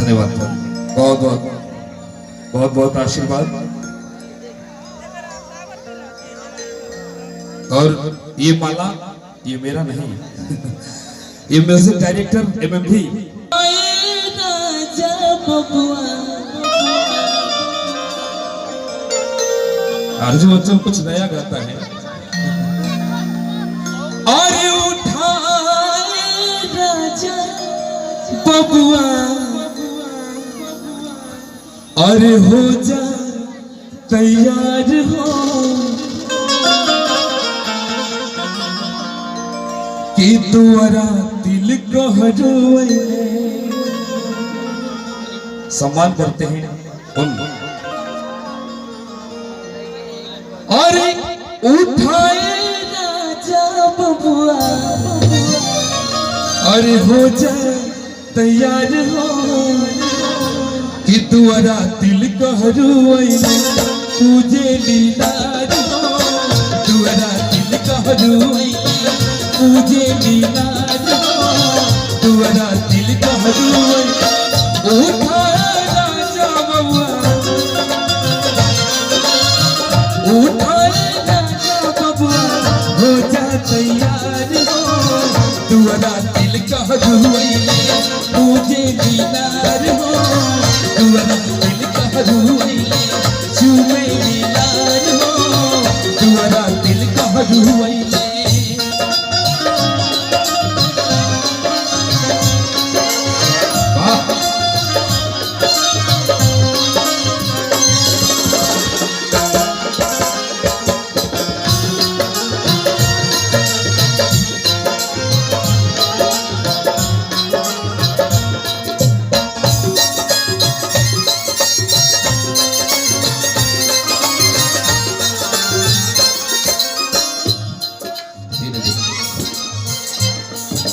धन्यवाद, बहुत बहुत बहुत बहुत आशीर्वाद। और ये माला ये मेरा नहीं, ये म्यूजिक डायरेक्टर एमएमवी अर्जुन बच्चन कुछ नया गाता है। अरे उठाए राजा बबुआ, अरे हो जा तैयार हो कि तुअरा दिल कहरुए। सम्मान करते हैं उन। अरे उठाए राजा बबुआ, अरे हो जा तैयार हो कि तुअरा दिल कहरुए। तुझे लीलार हो तुअरा दिल कहरुए, तुझे लीलार हो तुअरा दिल कहरुए। उठाए राजा बबुआ, उठाए राजा बबुआ, हो जा तैयार हो तुअरा दिल कहरुए। तुझे लीलार हो तुअरा दिल कहरुए, चूमे लीलार हो तुअरा दिल कहरुए।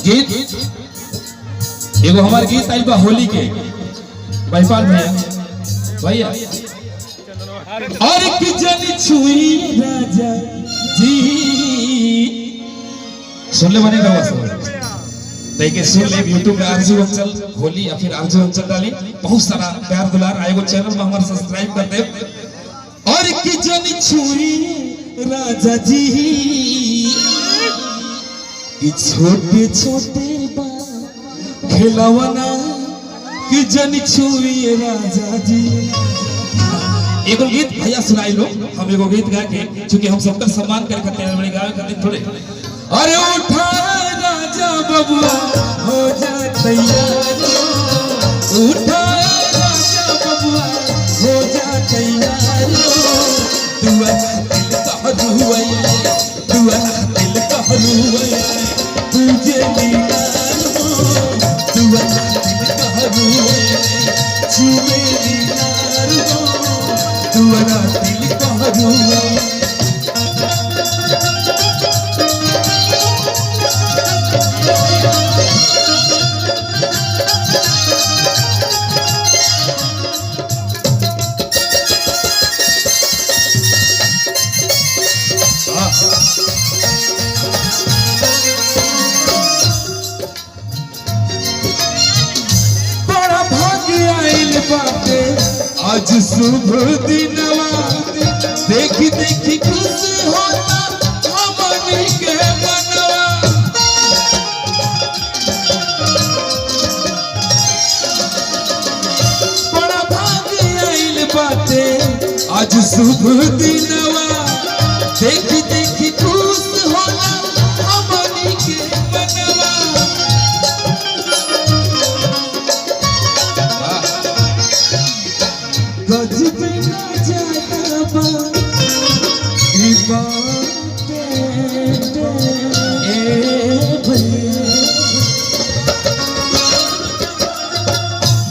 गीत एगो हमारे गीत आइल बा होली के महिपाल भैया और कि जन छुई राजा जी सुन ले बने गावा सब देखिए सुन ले यूट्यूब पे आरजू अंचल होली या फिर आरजू अंचल डाली बहुत सारा प्यार दुलार आएगो चैनल में हमारे सब्सक्राइब कर दे। और कि जन छुई राजा जी कि छोटे छोटे बा खिलौना कि जन छुई राजा जी। एगो गीत भैया सुनाई लो, हम एगो गीत गा के चूंकि हम सबका सम्मान करे खातिर बड़े गावे खातिर थोड़े। अरे उठा राजा बबुआ हो जा तैयार हो, उठा राजा बबुआ हो जा तैयार हो। तुअरा दिल कहरुए, तुअरा दिल कहरुए, तुझे लीलार हो तुअरा दिल कहरुए, चूमे लीलार हो तुअरा दिल कहरुए। बड़ा भाग्य आइल बाटे आज शुभ दिनवा, देखी देखी खुश होता हमनी के मनवा। बड़ा भाग्य आइल बाटे आज शुभ दिनवा, देखी देखी खुश होला हमनी के मनवा। गजबे नजारा बा ई बाटे ए भैया,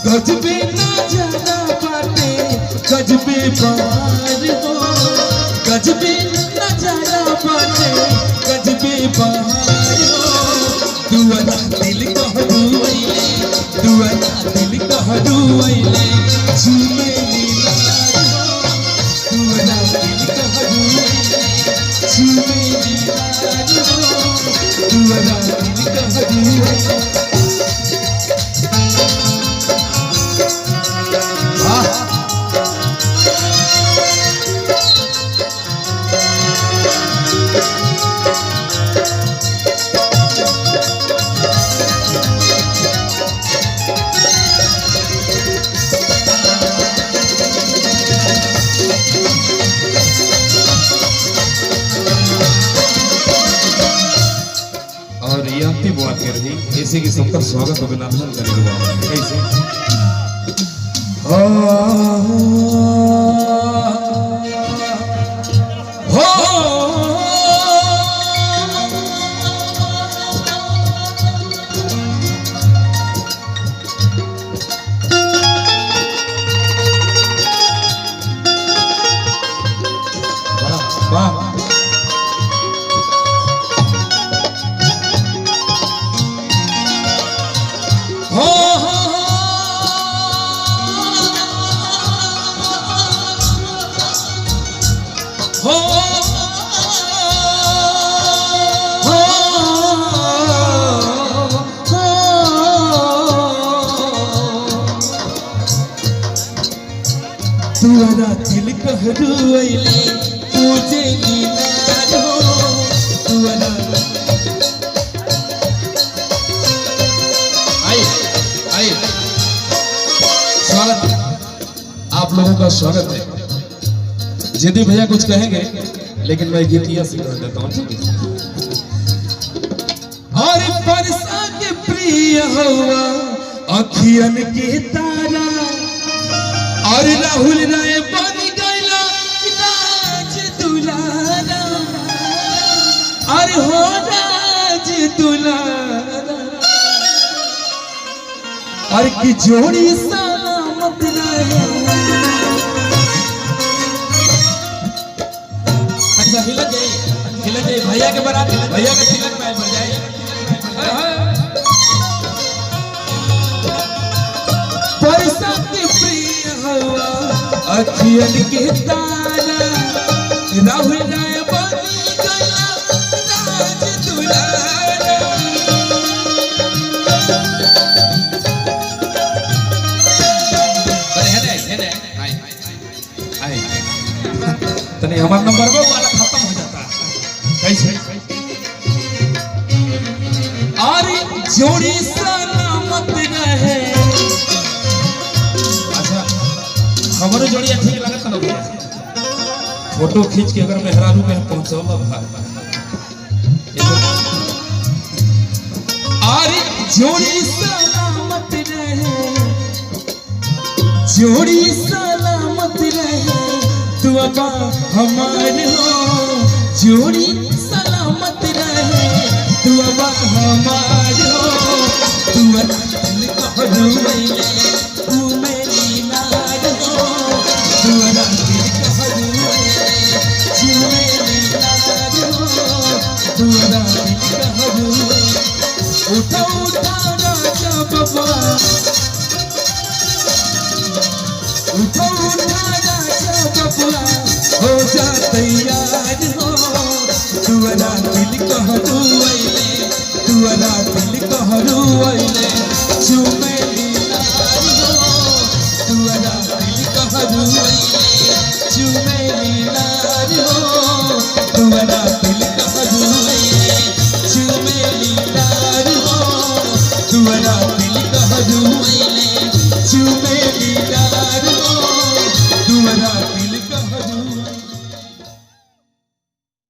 गजबे नजारा बाटे गजबे बहार हो, गजबे नजारा बाटे गजबे बहार हो। तुअरा दिल कहरुए, तुअरा दिल कहरुए, चूमे लीलार हो तुअरा दिल कहरुए, चूमे लीलार हो तुअरा दिल कहरुए। बेअंती बुआ कर दी ऐसे की सबका स्वागत अभिनंदन करेंगे बाबा कैसे हो वाह हो हो तुअरा दिल कहरुइले तुझे नीला हो तुअरा आइए स्वागत आप लोगों का स्वागत है जयदीप भैया कुछ कहेंगे लेकिन मैं गीतिया से कह देता हूँ ठीक है और परसा के प्रिय हुआ अखियन के तारा और राहुल राय बन गईला राज दुलारा और हो राज दुलारा और की जोड़ी सलामत रहे अच्छा हिला जाए भैया के बारात भैया के तिलक में बढ़ जाए परसा के प्रिय हुआ अखियन के तारा राहुल राय बन गईला राज दुलारा तने हमारा नंबर वो वाला खत्म हो जाता है कैसे और जोड़ी सलामत रहे अच्छा हमारे जोड़िया ठीक लगता ना भैया फोटो खींच के अगर मेहरारू में पहुंचौला भाई और जोड़ी सलामत रहे जोड़ी सलामत रहे तू अबा हमारे हो जोड़ी सलामत रहे तू अबा हमारे हो तू दिल कहरुइले तू मेरी नार हो तू दिल कहरुइले तू मेरी नार हो तू दिल कहरुइले उठा उठा राजा बाबा उठा उठा राजा बाबा हो जा तैयार हो तुअरा दिल कहरुइले तुअरा दिल कहरुइले चुमेली नार हो तुअरा दिल कहरुइले चुमेली नार हो तुअरा दिल कहरुइले चुमेली नार हो तुअरा दिल कहरुइले